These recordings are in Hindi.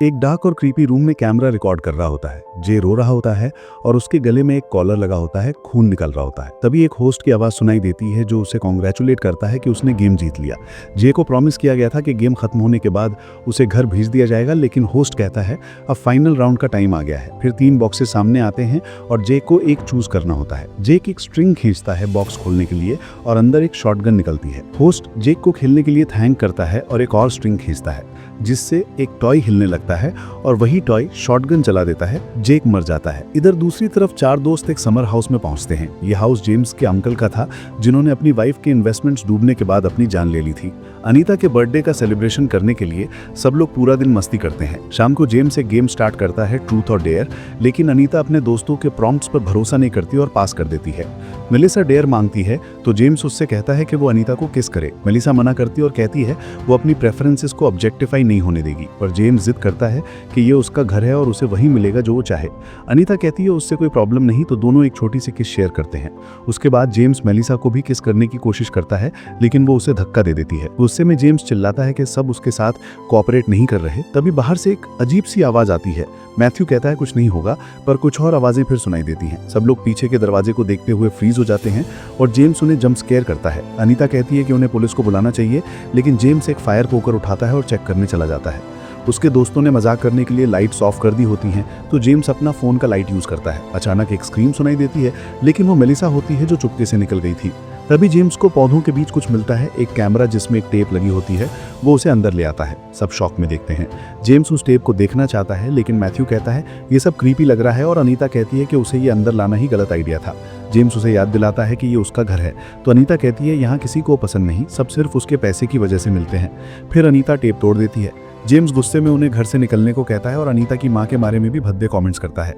एक डार्क और क्रीपी रूम में कैमरा रिकॉर्ड कर रहा होता है। जे रो रहा होता है और उसके गले में एक कॉलर लगा होता है, खून निकल रहा होता है। तभी एक होस्ट की आवाज़ सुनाई देती है जो उसे कॉन्ग्रेचुलेट करता है कि उसने गेम जीत लिया। जे को प्रॉमिस किया गया था कि गेम खत्म होने के बाद उसे घर भेज दिया जाएगा, लेकिन होस्ट कहता है अब फाइनल राउंड का टाइम आ गया है। फिर 3 बॉक्सेस सामने आते हैं और जे को एक चूज करना होता है। जेक एक स्ट्रिंग खींचता है बॉक्स खोलने के लिए और अंदर एक शॉटगन निकलती है। होस्ट जेक को खेलने के लिए थैंक करता है और एक और स्ट्रिंग खींचता है जिससे एक टॉय हिलने लगता है और वही टॉय शॉटगन चला देता है। जेक मर जाता है। इधर दूसरी तरफ 4 दोस्त एक समर हाउस में पहुंचते हैं। यह हाउस जेम्स के अंकल का था जिन्होंने अपनी वाइफ के इन्वेस्टमेंट्स डूबने के बाद अपनी जान ले ली थी। अनीता के बर्थडे का सेलिब्रेशन करने के लिए सब लोग पूरा दिन मस्ती करते हैं। शाम को जेम्स एक गेम स्टार्ट करता है, ट्रूथ और डेयर, लेकिन अनीता अपने दोस्तों के प्रॉम्प्ट्स पर भरोसा नहीं करती और पास कर देती है। मेलिसा डेयर मांगती है तो जेम्स उससे कहता है कि वो अनीता को किस करे। मेलिसा मना करती और कहती है वो अपनी प्रेफरेंसेस को ऑब्जेक्टिफाई नहीं होने देगी, पर जेम्स जिद करता है कि ये उसका घर है और उसे वही मिलेगा जो वो चाहे। अनीता कहती है उससे कोई प्रॉब्लम नहीं, तो दोनों एक छोटी सी किस शेयर करते हैं। उसके बाद जेम्स मेलिसा को भी किस करने की कोशिश करता है, लेकिन वो उसे धक्का दे देती है। गुस्से में जेम्स चिल्लाता है कि सब उसके साथ कोऑपरेट नहीं कर रहे। तभी बाहर से एक अजीब सी आवाज आती है। मैथ्यू कहता है कुछ नहीं होगा, पर कुछ और आवाजें फिर सुनाई देती हैं। सब लोग पीछे के दरवाजे को देखते हुए फ्रीज हो जाते हैं और जेम्स उन्हें जंप स्केयर करता है। अनीता कहती है कि उन्हें पुलिस को बुलाना चाहिए, लेकिन जेम्स एक फायर पोकर उठाता है और चेक करने चला जाता है। उसके दोस्तों ने मजाक करने के लिए लाइट्स ऑफ कर दी होती हैं, तो जेम्स अपना फोन का लाइट यूज करता है। अचानक एक स्क्रीम सुनाई देती है, लेकिन वो मेलिसा होती है जो चुपके से निकल गई थी। तभी जेम्स को पौधों के बीच कुछ मिलता है, एक कैमरा जिसमें एक टेप लगी होती है। वो उसे अंदर ले आता है। सब शॉक में देखते हैं। जेम्स उस टेप को देखना चाहता है, लेकिन मैथ्यू कहता है ये सब क्रीपी लग रहा है और अनीता कहती है कि उसे ये अंदर लाना ही गलत आइडिया था। जेम्स उसे याद दिलाता है कि ये उसका घर है, तो अनीता कहती है यहाँ किसी को पसंद नहीं, सब सिर्फ उसके पैसे की वजह से मिलते हैं। फिर अनीता टेप तोड़ देती है। जेम्स गुस्से में उन्हें घर से निकलने को कहता है और अनीता की मां के बारे में भी भद्दे कमेंट्स करता है।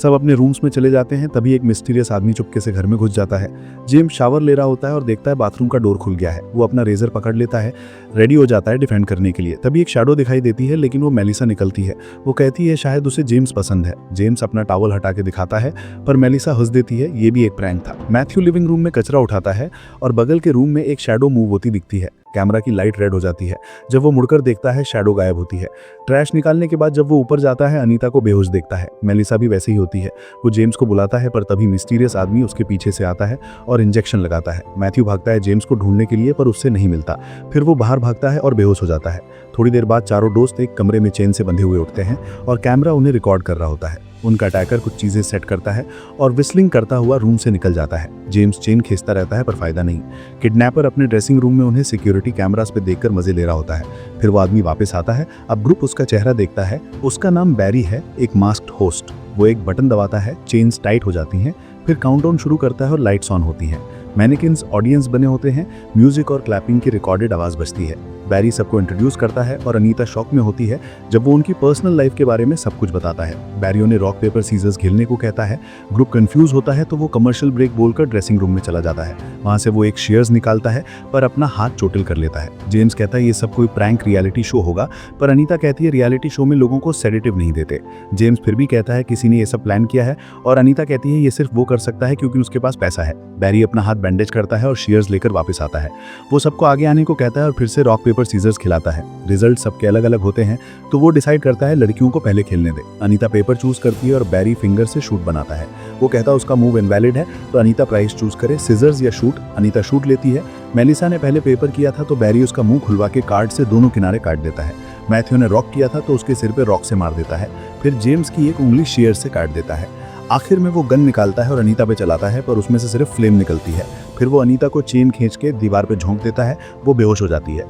सब अपने रूम्स में चले जाते हैं। तभी एक मिस्टीरियस आदमी चुपके से घर में घुस जाता है। जेम्स शावर ले रहा होता है और देखता है बाथरूम का डोर खुल गया है। वो अपना रेजर पकड़ लेता है, रेडी हो जाता है डिफेंड करने के लिए। तभी एक शैडो दिखाई देती है, लेकिन वो मेलिसा निकलती है। वो कहती है शायद उसे जेम्स पसंद है। जेम्स अपना टॉवल हटा के दिखाता है, पर मेलिसा हंस देती है। ये भी एक प्रैंक था। मैथ्यू लिविंग रूम में कचरा उठाता है और बगल के रूम में एक शैडो मूव होती दिखती है। कैमरा की लाइट रेड हो जाती है। जब वो मुड़कर देखता है, शैडो गायब होती है। ट्रैश निकालने के बाद जब वो ऊपर जाता है, अनीता को बेहोश देखता है। मेलिसा भी वैसे ही होती है। वो जेम्स को बुलाता है, पर तभी मिस्टीरियस आदमी उसके पीछे से आता है और इंजेक्शन लगाता है। मैथ्यू भागता है जेम्स को ढूंढने के लिए, पर उससे नहीं मिलता। फिर वो बाहर भागता है और बेहोश हो जाता है। थोड़ी देर बाद चारों दोस्त एक कमरे में चेन से बंधे हुए उठते हैं और कैमरा उन्हें रिकॉर्ड कर रहा होता है। उनका अटैकर कुछ चीजें सेट करता है और विस्लिंग करता हुआ रूम से निकल जाता है। जेम्स चेन खींचता रहता है, पर फायदा नहीं। किडनैपर अपने ड्रेसिंग रूम में उन्हें सिक्योरिटी कैमरास पे देखकर मजे ले रहा होता है। फिर वो आदमी वापस आता है। अब ग्रुप उसका चेहरा देखता है। उसका नाम बैरी है, एक मास्क्ड होस्ट। वो एक बटन दबाता है, चेन्स टाइट हो जाती हैं। फिर काउंटडाउन शुरू करता है और लाइट्स ऑन होती हैं। मैनिकिन्स ऑडियंस बने होते हैं। म्यूजिक और क्लैपिंग की रिकॉर्डेड आवाज बजती है। बैरी सबको इंट्रोड्यूस करता है और अनीता शॉक में होती है जब वो उनकी पर्सनल लाइफ के बारे में सब कुछ बताता है। बैरी उन्हें रॉक पेपर सीजर्स खेलने को कहता है। ग्रुप कंफ्यूज होता है, तो वो कमर्शियल ब्रेक बोलकर ड्रेसिंग रूम में चला जाता है। वहां से वो एक शेयर्स निकालता है, पर अपना हाथ चोटिल कर लेता है। जेम्स कहता है ये सब कोई प्रैंक रियलिटी शो होगा, पर अनीता कहती है रियलिटी शो में लोगों को सेडेटिव नहीं देते। जेम्स फिर भी कहता है किसी ने ये सब प्लान किया है, और अनीता कहती है ये सिर्फ वो कर सकता है क्योंकि उसके पास पैसा है। बैरी अपना हाथ बैंडेज करता है और शेयर्स लेकर वापस आता है। वो सबको आगे आने को कहता है और फिर से रॉक पेपर सीजर्स खिलाता है। रिजल्ट सबके अलग अलग होते हैं, तो वो डिसाइड करता है लड़कियों को पहले खेलने दे। अनीता पेपर चूज करती है और बैरी फिंगर से शूट बनाता है। वो कहता है उसका मूव इनवैलिड है, तो अनीता प्राइस चूज करे, सिजर्स या शूट। अनीता शूट लेती है। मेलिसा ने पहले पेपर किया था, तो बैरी उसका मुंह खुलवा के कार्ड से दोनों किनारे काट देता है। मैथ्यू ने रॉक किया था, तो उसके सिर पे रॉक से मार देता है। फिर जेम्स की एक उंगली शेयर से काट देता है। आखिर में वो गन निकालता है और अनीता पे चलाता है, पर उसमें से सिर्फ फ्लेम निकलती है। फिर वो अनीता को चेन खींच के दीवार पे झोंक देता है। वो बेहोश हो जाती है।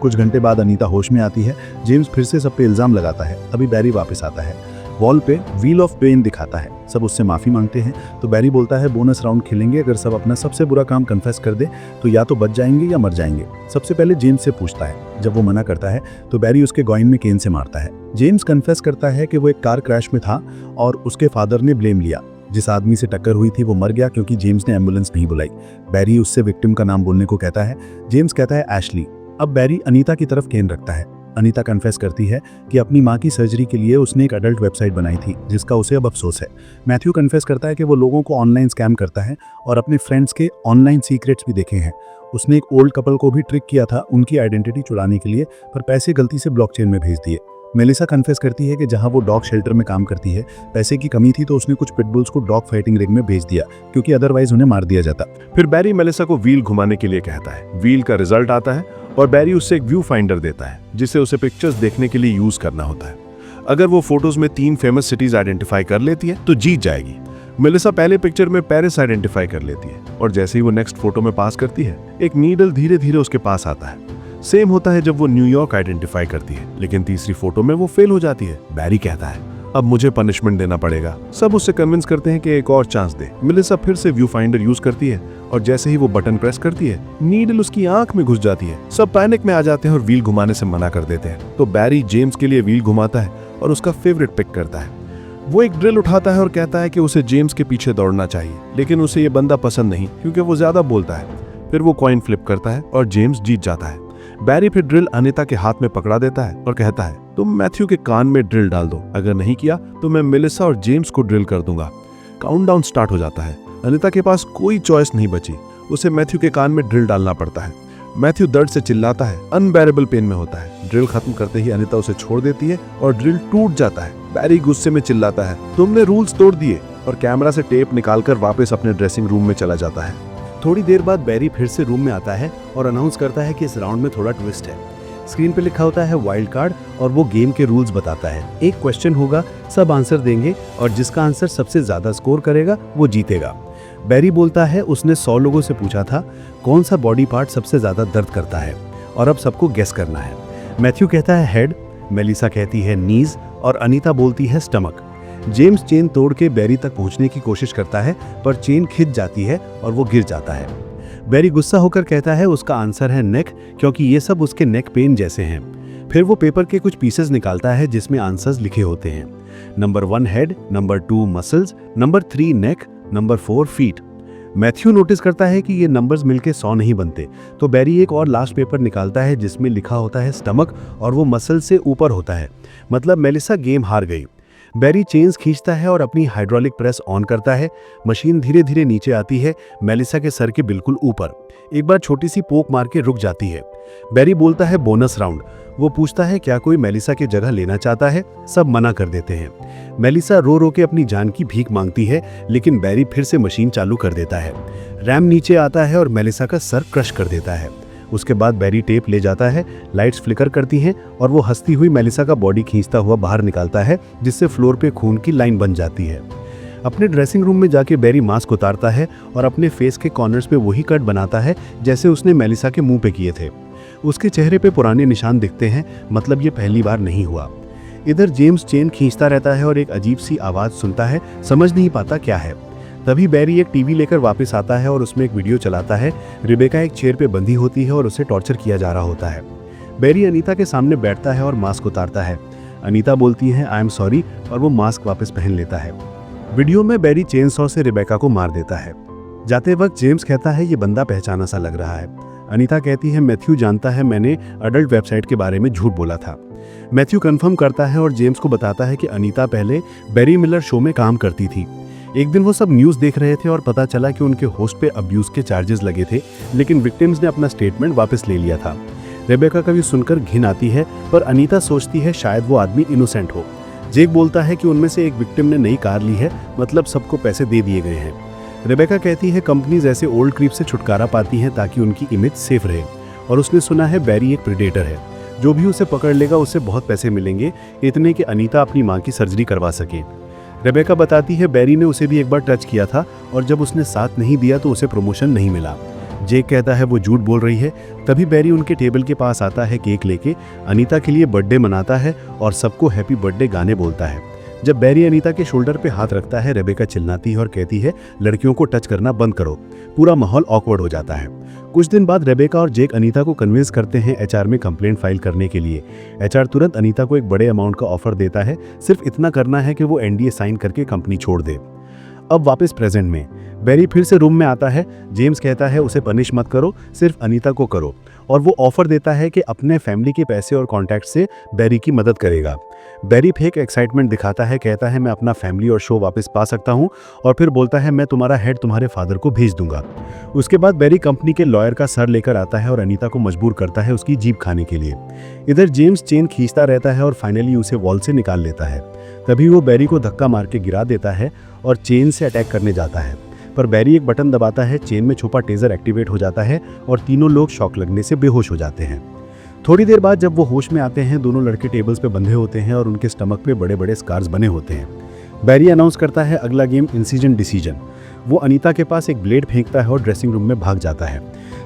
कुछ घंटे बाद अनीता होश में आती है। जेम्स फिर से सब पे इल्जाम लगाता है। तभी बैरी वापस आता है। वॉल पे व्हील ऑफ पेन दिखाता है। सब उससे माफी मांगते हैं, तो बैरी बोलता है बोनस राउंड खेलेंगे, अगर सब अपना सबसे बुरा काम कन्फेस कर दे तो या तो बच जाएंगे या मर जाएंगे। सबसे पहले जेम्स से पूछता है। जब वो मना करता है, तो बैरी उसके गॉइन में केन से मारता है। जेम्स कन्फेस करता है कि वो एक कार क्रैश में था और उसके फादर ने ब्लेम लिया। जिस आदमी से टक्कर हुई थी वो मर गया क्योंकि जेम्स ने एम्बुलेंस नहीं बुलाई। बैरी उससे विक्टिम का नाम बोलने को कहता है। जेम्स कहता है एशली। अब बैरी अनीता की तरफ केन रखता है। अनीता कन्फेस करती है कि अपनी मां की सर्जरी के लिए उसने एक अडल्ट वेबसाइट बनाई थी, जिसका उसे अब अफसोस है। मैथ्यू कन्फेस करता है कि वो लोगों को ऑनलाइन स्कैम करता है और अपने फ्रेंड्स के ऑनलाइन सीक्रेट्स भी देखे हैं। उसने एक ओल्ड कपल को भी ट्रिक किया था उनकी आइडेंटिटी चुराने के लिए, पर पैसे गलती से ब्लॉकचेन में भेज दिए। मेलिसा कन्फेस करती है कि जहां वो डॉग शेल्टर में काम करती है, पैसे की कमी थी तो उसने कुछ पिटबुल्स को डॉग फाइटिंग रिंग में भेज दिया, क्योंकि अदरवाइज उन्हें मार दिया जाता। फिर बैरी मेलिसा को व्हील घुमाने के लिए कहता है। व्हील का रिजल्ट आता है और बैरी उससे एक व्यू फाइंडर देता है जिसे उसे पिक्चर्स देखने के लिए यूज करना होता है। अगर वो फोटोज में 3 फेमस सिटीज आइडेंटिफाई कर लेती है तो जीत जाएगी। मेलिसा पहले पिक्चर में पेरिस आइडेंटिफाई कर लेती है और जैसे ही वो नेक्स्ट फोटो में पास करती है, एक नीडल धीरे धीरे उसके पास आता है। सेम होता है जब वो न्यूयॉर्क आइडेंटिफाई करती है, लेकिन तीसरी फोटो में वो फेल हो जाती है। बैरी कहता है अब मुझे पनिशमेंट देना पड़ेगा। सब उससे कन्विंस करते हैं कि एक और चांस दे। मेलिसा फिर से व्यू फाइंडर यूज करती है और जैसे ही वो बटन प्रेस करती है, नीडल उसकी आंख में घुस जाती है। सब पैनिक में आ जाते हैं और व्हील घुमाने से मना कर देते हैं। तो बैरी जेम्स के लिए व्हील घुमाता है और उसका फेवरेट पिक करता है। वो एक ड्रिल उठाता है और कहता है कि उसे जेम्स के पीछे दौड़ना चाहिए, लेकिन उसे ये बंदा पसंद नहीं क्योंकि वो ज्यादा बोलता है। फिर वो कॉइन फ्लिप करता है और जेम्स जीत जाता है। बैरी फिर ड्रिल अनीता के हाथ में पकड़ा देता है और कहता है तुम मैथ्यू के कान में ड्रिल डाल दो, अगर नहीं किया तो मैं मेलिसा और जेम्स को ड्रिल कर दूंगा। काउंटडाउन स्टार्ट हो जाता है। अनीता के पास कोई चॉइस नहीं बची, उसे मैथ्यू के कान में ड्रिल डालना पड़ता है। मैथ्यू दर्द से चिल्लाता है, अनबेरेबल पेन में होता है। ड्रिल खत्म करते ही अनीता उसे छोड़ देती है और ड्रिल टूट जाता है। बैरी गुस्से में चिल्लाता है तुमने रूल्स तोड़ दिए और कैमरा से टेप निकालकर वापस अपने ड्रेसिंग रूम में चला जाता है। थोड़ी देर बाद बैरी फिर से रूम में आता है और अनाउंस करता है कि इस राउंड में थोड़ा ट्विस्ट है। स्क्रीन पे लिखा होता है वाइल्ड कार्ड और वो गेम के रूल्स बताता है। एक क्वेश्चन होगा, सब आंसर देंगे और जिसका आंसर सबसे ज्यादा स्कोर करेगा वो जीतेगा। बैरी बोलता है उसने 100 लोगों से पूछा था कौन सा बॉडी पार्ट सबसे ज्यादा दर्द करता है और अब सबको गेस करना है। मैथ्यू कहता है हेड, मेलिसा कहती है नीज और अनीता बोलती है स्टमक। जेम्स चेन तोड़ के बैरी तक पहुंचने की कोशिश करता है पर चेन खिंच जाती है और वो गिर जाता है। बैरी गुस्सा होकर कहता है उसका आंसर है नेक, क्योंकि ये सब उसके नेक पेन जैसे हैं। फिर वो पेपर के कुछ पीसेस निकालता है जिसमें आंसर्स लिखे होते हैं। Number 1 head, number 2 muscles, number 3 नेक, नंबर 4 फीट। मैथ्यू नोटिस करता है कि ये नंबर्स मिलके 100 नहीं बनते, तो बैरी एक और लास्ट पेपर निकालता है जिसमें लिखा होता है स्टमक और वो मसल से ऊपर होता है, मतलब मेलिसा गेम हार गई। बैरी चेन्स खींचता है और अपनी हाइड्रोलिक प्रेस ऑन करता है। मशीन धीरे धीरे नीचे आती है, मेलिसा के सर के बिल्कुल ऊपर। एक बार छोटी सी पोक मार के रुक जाती है। बैरी बोलता है बोनस राउंड। वो पूछता है क्या कोई मेलिसा की जगह लेना चाहता है। सब मना कर देते हैं। मेलिसा रो रो के अपनी जान की भीख मांगती है, लेकिन बैरी फिर से मशीन चालू कर देता है। रैम नीचे आता है और मेलिसा का सर क्रश कर देता है। उसके बाद बैरी टेप ले जाता है, लाइट्स फ्लिकर करती हैं और वो हंसती हुई मेलिसा का बॉडी खींचता हुआ बाहर निकालता है, जिससे फ्लोर पे खून की लाइन बन जाती है। अपने ड्रेसिंग रूम में जाके बैरी मास्क उतारता है और अपने फेस के कॉर्नर्स पे वही कट बनाता है जैसे उसने मेलिसा के मुंह पे किए थे। उसके चेहरे पे पुराने निशान दिखते हैं, मतलब ये पहली बार नहीं हुआ। इधर जेम्स चेन खींचता रहता है और एक अजीब सी आवाज सुनता है, समझ नहीं पाता क्या है। तभी बैरी एक टीवी लेकर वापस आता है और उसमें एक वीडियो चलाता है। रिबेका एक चेयर पे बंधी होती है और उसे टॉर्चर किया जा रहा होता है। बैरी अनीता के सामने बैठता है और मास्क उतारता है। अनीता बोलती है आई एम सॉरी और वो मास्क वापस पहन लेता है। वीडियो में बैरी चेन सॉ से रिबेका को मार देता है। जाते वक्त जेम्स कहता है ये बंदा पहचाना सा लग रहा है। अनीता कहती है मैथ्यू जानता है मैंने अडल्ट वेबसाइट के बारे में झूठ बोला था। मैथ्यू कंफर्म करता है और जेम्स को बताता है कि अनीता पहले बैरी मिलर शो में काम करती थी। एक दिन वो सब न्यूज़ देख रहे थे और पता चला कि उनके होस्ट पे अब्यूज़ के चार्जेस लगे थे, लेकिन विक्टिम्स ने अपना स्टेटमेंट वापस ले लिया था। रेबेका का भी सुनकर घिन आती है, पर अनीता सोचती है शायद वो आदमी इनोसेंट हो। जेक बोलता है कि उनमें से एक विक्टिम ने नई कार ली है, मतलब सबको पैसे दे दिए गए हैं। रेबेका कहती है कंपनीज ऐसे ओल्ड क्रीप से छुटकारा पाती हैं ताकि उनकी इमेज सेफ रहे, और उसने सुना है बैरी एक प्रेडेटर है, जो भी उसे पकड़ लेगा उससे बहुत पैसे मिलेंगे, इतने कि अनीता अपनी माँ की सर्जरी करवा सके। रेबेका बताती है बैरी ने उसे भी एक बार टच किया था और जब उसने साथ नहीं दिया तो उसे प्रमोशन नहीं मिला। जेक कहता है वो झूठ बोल रही है। तभी बैरी उनके टेबल के पास आता है केक लेके, अनीता के लिए बर्थडे मनाता है और सबको हैप्पी बर्थडे गाने बोलता है। जब बैरी अनीता के शोल्डर पे हाथ रखता है, रेबेका चिल्लाती है और कहती है लड़कियों को टच करना बंद करो। पूरा माहौल ऑकवर्ड हो जाता है। कुछ दिन बाद रेबेका और जेक अनीता को कन्विंस करते हैं एचआर में कंप्लेंट फाइल करने के लिए। एचआर तुरंत अनीता को एक बड़े अमाउंट का ऑफर देता है, सिर्फ इतना करना है कि वो एनडीए साइन करके कंपनी छोड़ दे। अब वापस प्रेजेंट में बैरी फिर से रूम में आता है। जेम्स कहता है उसे पनिश मत करो, सिर्फ अनीता को करो, और वो ऑफर देता है कि अपने फैमिली के पैसे और कॉन्टैक्ट से बैरी की मदद करेगा। बैरी फेक एक्साइटमेंट दिखाता है, कहता है मैं अपना फैमिली और शो वापस पा सकता हूँ, और फिर बोलता है मैं तुम्हारा हेड तुम्हारे फादर को भेज दूंगा। उसके बाद बैरी कंपनी के लॉयर का सर लेकर आता है और अनीता को मजबूर करता है उसकी जीप खाने के लिए। इधर जेम्स चेन खींचता रहता है और फाइनली उसे वॉल से निकाल लेता है। तभी वो बैरी को धक्का मार के गिरा देता है और चेन से अटैक करने जाता है, पर बैरी एक बटन दबाता है, चेन में छुपा टेजर एक्टिवेट हो जाता है और तीनों लोग शॉक लगने से बेहोश हो जाते हैं। थोड़ी देर बाद जब वो होश में आते हैं, दोनों लड़के टेबल्स पे बंधे होते हैं और उनके स्टमक पे बड़े बड़े स्कार्स बने होते हैं। बैरी अनाउंस करता है अगला गेम इंसिजन डिसीजन। वो अनीता के पास एक ब्लेड फेंकता है और ड्रेसिंग रूम में भाग जाता है।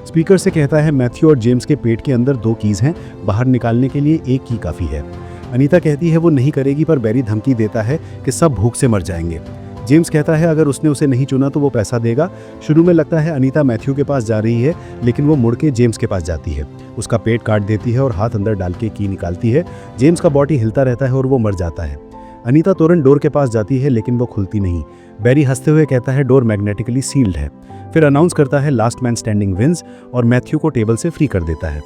स्पीकर से कहता है मैथ्यू और जेम्स के पेट के अंदर 2 कीज हैं, बाहर निकालने के लिए एक की काफ़ी है। अनीता कहती है वो नहीं करेगी, पर बैरी धमकी देता है कि सब भूख से मर जाएंगे। जेम्स कहता है अगर उसने उसे नहीं चुना तो वो पैसा देगा। शुरू में लगता है अनीता मैथ्यू के पास जा रही है, लेकिन वो मुड़ के जेम्स के पास जाती है, उसका पेट काट देती है और हाथ अंदर डाल के की निकालती है। जेम्स का बॉडी हिलता रहता है और वो मर जाता है। अनीता तुरंत डोर के पास जाती है, लेकिन वो खुलती नहीं। बैरी हंसते हुए कहता है डोर मैग्नेटिकली सील्ड है। फिर अनाउंस करता है लास्ट मैन स्टैंडिंग विंस और मैथ्यू को टेबल से फ्री कर देता है।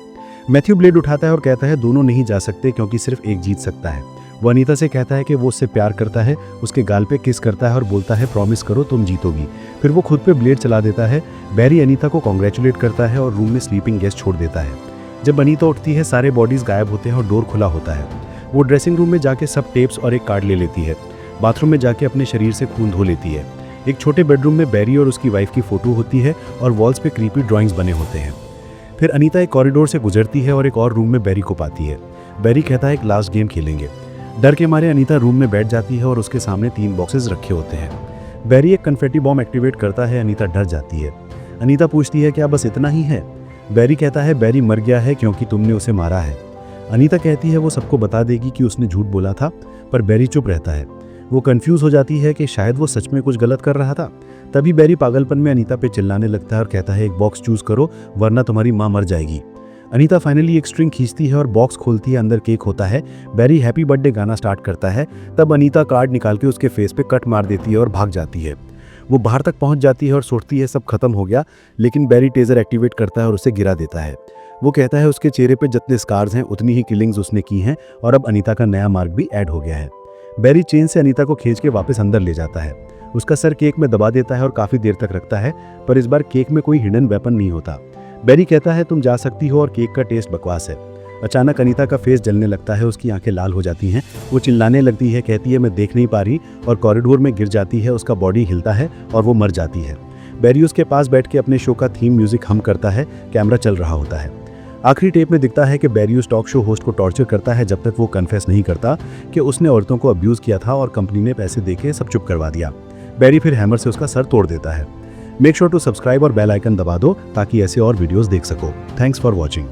मैथ्यू ब्लेड उठाता है और कहता है दोनों नहीं जा सकते क्योंकि सिर्फ एक जीत सकता है। वो अनीता से कहता है कि वो उससे प्यार करता है, उसके गाल पे किस करता है और बोलता है प्रॉमिस करो तुम जीतोगी। फिर वो खुद पे ब्लेड चला देता है। बैरी अनीता को कॉन्ग्रेचुलेट करता है और रूम में स्लीपिंग गेस्ट छोड़ देता है। जब अनीता उठती है, सारे बॉडीज गायब होते हैं और डोर खुला होता है। वो ड्रेसिंग रूम में जाके सब टेप्स और एक कार्ड ले लेती है। बाथरूम में जाके अपने शरीर से खून धो लेती है। एक छोटे बेडरूम में बैरी और उसकी वाइफ की फोटो होती है और वॉल्स पे क्रीपी ड्राइंग्स बने होते हैं। फिर अनीता एक कॉरिडोर से गुजरती है और एक और रूम में बैरी को पाती है। बैरी कहता है एक लास्ट गेम खेलेंगे। डर के मारे अनीता रूम में बैठ जाती है और उसके सामने 3 बॉक्सेस रखे होते हैं। बैरी एक कन्फेटी बॉम्ब एक्टिवेट करता है। अनीता डर जाती है। अनीता पूछती है क्या बस इतना ही है? बैरी कहता है बैरी मर गया है क्योंकि तुमने उसे मारा है। अनीता कहती है वो सबको बता देगी कि उसने झूठ बोला था, पर बैरी चुप रहता है। वो कंफ्यूज हो जाती है कि शायद वो सच में कुछ गलत कर रहा था। तभी बैरी पागलपन में अनीता पे चिल्लाने लगता है और कहता है एक बॉक्स चूज करो वरना तुम्हारी माँ मर जाएगी। अनीता फाइनली एक स्ट्रिंग खींचती है और बॉक्स खोलती है, अंदर केक होता है। बैरी हैप्पी बर्थडे गाना स्टार्ट करता है। तब अनीता कार्ड निकाल के उसके फेस पे कट मार देती है और भाग जाती है। वो बाहर तक पहुंच जाती है और सोचती है सब खत्म हो गया, लेकिन बैरी टेजर एक्टिवेट करता है और उसे गिरा देता है। वो कहता है उसके चेहरे पे जितने स्कार्स हैं उतनी ही किलिंग्स उसने की हैं और अब अनीता का नया मार्क भी ऐड हो गया है। बैरी चेन से अनीता को खींच के वापस अंदर ले जाता है। उसका सर केक में दबा देता है और काफी देर तक रखता है, पर इस बार केक में कोई हिडन वेपन नहीं होता। बैरी कहता है तुम जा सकती हो और केक का टेस्ट बकवास है। अचानक अनीता का फेस जलने लगता है, उसकी आंखें लाल हो जाती हैं। वो चिल्लाने लगती है, कहती है मैं देख नहीं पा रही, और कॉरिडोर में गिर जाती है। उसका बॉडी हिलता है और वो मर जाती है। बैरी उसके पास बैठ के अपने शो का थीम म्यूजिक हम करता है। कैमरा चल रहा होता है। आखिरी टेप में दिखता है कि बैरी उस टॉक शो होस्ट को टॉर्चर करता है जब तक वो कन्फेस नहीं करता कि उसने औरतों को अब्यूज किया था और कंपनी ने पैसे देके सब चुप करवा दिया। बैरी फिर हैमर से उसका सर तोड़ देता है। मेक श्योर टू सब्सक्राइब और बेल आइकन दबा दो ताकि ऐसे और वीडियोस देख सको। Thanks for watching.